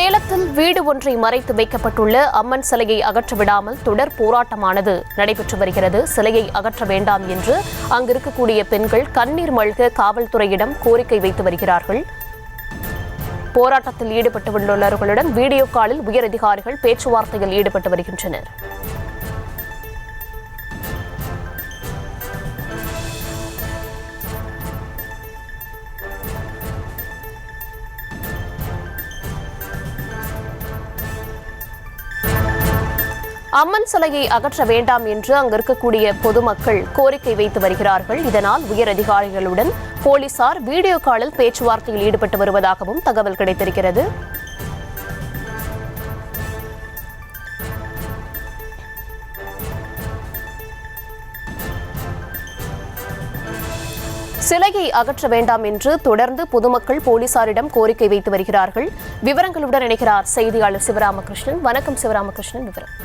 சேலத்தில் வீடு ஒன்றை மறைத்து வைக்கப்பட்டுள்ள அம்மன் சிலையை அகற்ற விடாமல் தொடர் போராட்டமானது நடைபெற்று வருகிறது. சிலையை அகற்ற வேண்டாம் என்று அங்கிருக்கக்கூடிய பெண்கள் கண்ணீர் மல்க காவல்துறையிடம் கோரிக்கை வைத்து வருகிறார்கள். போராட்டத்தில் ஈடுபட்டுள்ளவர்களுடன் வீடியோ காலில் உயரதிகாரிகள் பேச்சுவார்த்தையில் ஈடுபட்டு வருகின்றனர். அம்மன் சிலையை அகற்ற வேண்டாம் என்று அங்கு இருக்கக்கூடிய பொதுமக்கள் கோரிக்கை வைத்து வருகிறார்கள். இதனால் உயர் அதிகாரிகளுடன் போலீசார் வீடியோ காலில் பேச்சுவார்த்தையில் ஈடுபட்டு வருவதாகவும் தகவல் கிடைத்திருக்கிறது. சிலையை அகற்ற வேண்டாம் என்று தொடர்ந்து பொதுமக்கள் போலீசாரிடம் கோரிக்கை வைத்து வருகிறார்கள். விவரங்களுடன் இணைகிறார் செய்தியாளர் சிவராமகிருஷ்ணன். வணக்கம் சிவராமகிருஷ்ணன், விவரம்.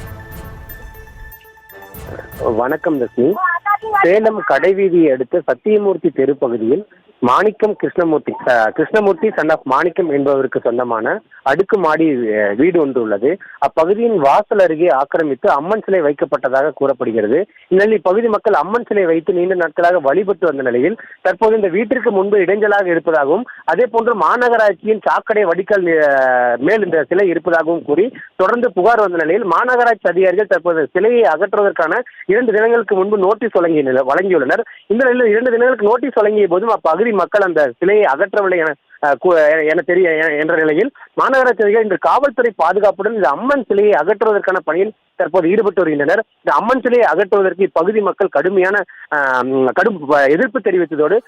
வணக்கம் லட்சுமி. சேலம் கடைவீதியை அடுத்த சத்தியமூர்த்தி தெரு பகுதியில் மாணிக்கம் கிருஷ்ணமூர்த்தி சன் ஆஃப் மாணிக்கம் என்பவருக்கு சொந்தமான அடுக்குமாடி வீடு ஒன்று உள்ளது. அப்பகுதியின் வாசல் அருகே ஆக்கிரமித்து அம்மன் சிலை வைக்கப்பட்டதாக கூறப்படுகிறது. இந்நிலையில் இப்பகுதி மக்கள் அம்மன் சிலை வைத்து நீண்ட நாட்களாக வழிபட்டு வந்த நிலையில் தற்போது இந்த வீட்டிற்கு முன்பு இடைஞ்சலாக இருப்பதாகவும் அதே போன்று மாநகராட்சியின் சாக்கடை வடிகால் மேல் இந்த சிலை இருப்பதாகவும் கூறி தொடர்ந்து புகார் வந்த நிலையில் மாநகராட்சி அதிகாரிகள் தற்போது சிலையை அகற்றுவதற்கான 2 தினங்களுக்கு முன்பு நோட்டீஸ் வழங்கியுள்ளனர். இந்த நிலையில் 2 தினங்களுக்கு நோட்டீஸ் வழங்கிய போதும் அப்பகுதி மக்கள் அந்த சிலையை அகற்றவில்லை என்ற நிலையில் மாநகராட்சி அதிகாரி இன்று காவல்துறை பாதுகாப்புடன் இந்த அம்மன் சிலையை அகற்றுவதற்கான பணியில் தற்போது ஈடுபட்டு வருகின்றனர். இந்த அம்மன் சிலையை அகற்றுவதற்கு இப்பகுதி மக்கள் கடும் எதிர்ப்பு தெரிவித்ததோடு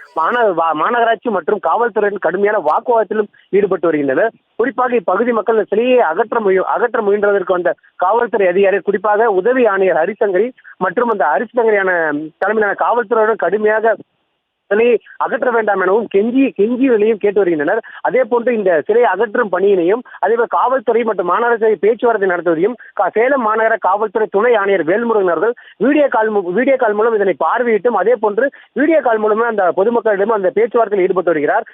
மாநகராட்சி மற்றும் காவல்துறையின் கடுமையான வாக்குவாதத்திலும் ஈடுபட்டு வருகின்றனர். குறிப்பாக இப்பகுதி மக்கள் இந்த சிலையை அகற்ற முயன்றதற்கு வந்த காவல்துறை அதிகாரி, குறிப்பாக உதவி ஆணையர் ஹரிசங்கரி மற்றும் அந்த ஹரிசங்கரியான தலைமையிலான காவல்துறையுடன் கடுமையாக சிலையை அகற்ற வேண்டாம் எனவும் கெஞ்சியையும் கேட்டு வருகின்றனர். அதே போன்று இந்த சிலையை அகற்றும் பணியினையும் அதேபோல் காவல்துறை மற்றும் மாநகராட்சி பேச்சுவார்த்தை நடத்துவதையும் சேலம் மாநகர காவல்துறை துணை ஆணையர் வேல்முருகன் அவர்கள் வீடியோ கால் மூலம் இதனை பார்வையிட்டும் அதே போன்று வீடியோ கால் மூலமே அந்த பொதுமக்களிடம் அந்த பேச்சுவார்த்தையில் ஈடுபட்டு வருகிறார்.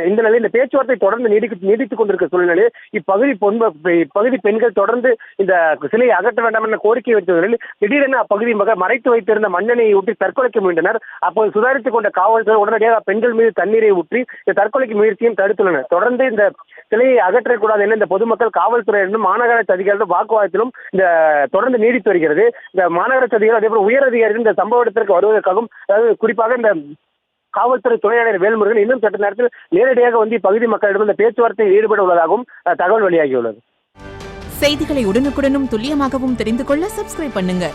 இந்த நிலையில் இந்த பேச்சுவார்த்தை தொடர்ந்து நீடித்துக் கொண்டிருக்க சூழ்நிலையில் இப்பகுதி பெண்கள் தொடர்ந்து இந்த சிலையை அகற்ற வேண்டாம் என கோரிக்கை வைத்தவர்களில் திடீரென அப்பகுதி மக்கள் மறைத்து வைத்திருந்த மண்ணெண்ணெயை ஊற்றி தற்கொலைக்கு முயன்றனர். அப்போது சுதாரித்துக் கொண்ட காவல்துறை உடனடியாக பெண்கள் மீது தண்ணீரை ஊற்றி இந்த தற்கொலைக்கு முயற்சியும் தடுத்துள்ளனர். தொடர்ந்து இந்த சிலையை அகற்றக்கூடாது என இந்த பொதுமக்கள் காவல்துறையினரும் மாநகராட்சி அதிகாரிகளும் வாக்குவாதத்திலும் இந்த தொடர்ந்து நீடித்து வருகிறது. இந்த மாநகராட்சி அதிகாரி அதேபோல் உயர் அதிகாரிகள் இந்த சம்பவ இடத்திற்கு வருவதற்காகவும், அதாவது குறிப்பாக இந்த காவல்துறை துணை ஆணையர் வேல்முருகன் இன்னும் சற்று நேரத்தில் நேரடியாக வந்து பகுதி மக்களிடம் இந்த பேச்சுவார்த்தையில் ஈடுபட உள்ளதாகவும் தகவல் வெளியாகியுள்ளது. செய்திகளை உடனுக்குடனும் துல்லியமாகவும் தெரிந்து கொள்ள சப்ஸ்கிரைப் பண்ணுங்க.